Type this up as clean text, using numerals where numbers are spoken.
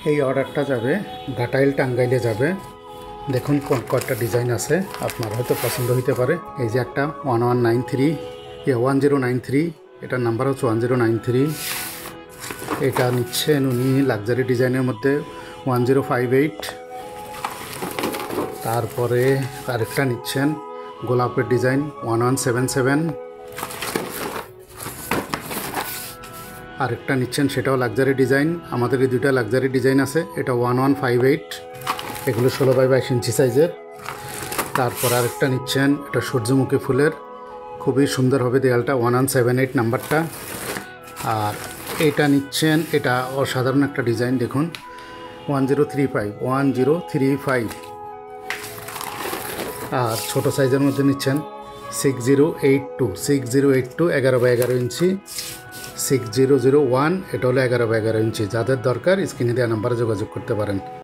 এই অর্ডারটা যাবে ঘাটাইল টাঙ্গাইলে যাবে। দেখুন কয়েকটা ডিজাইন আছে, আপনার হয়তো পছন্দ হইতে পারে। এই যে একটা 1093, এটার নাম্বার হচ্ছে 1093। এটা নিচ্ছেন উনি লাক্সারি ডিজাইনের মধ্যে 1058। তারপরে আরেকটা নিচ্ছেন গোলাপের ডিজাইন 1177। আরেকটা নিচ্ছেন সেটাও লাক্সারি ডিজাইন। আমাদের এই দুইটা লাক্সারি ডিজাইন আছে। এটা 1158, এগুলো 16x22 ইঞ্চি সাইজের। তারপর আরেকটা নিচ্ছেন, এটা সূর্যমুখী ফুলের, খুবই সুন্দর হবে দেয়ালটা, 1178 নাম্বারটা। আর এটা নিচ্ছেন, এটা অসাধারণ একটা ডিজাইন, দেখুন 1035। আর ছোটো সাইজের মধ্যে নিচ্ছেন 6082 11x11 ইঞ্চি 6001, এটা হলো 11x11 ইঞ্চি। যাদের দরকার স্ক্রিনে দেওয়া নাম্বারে যোগাযোগ করতে পারেন।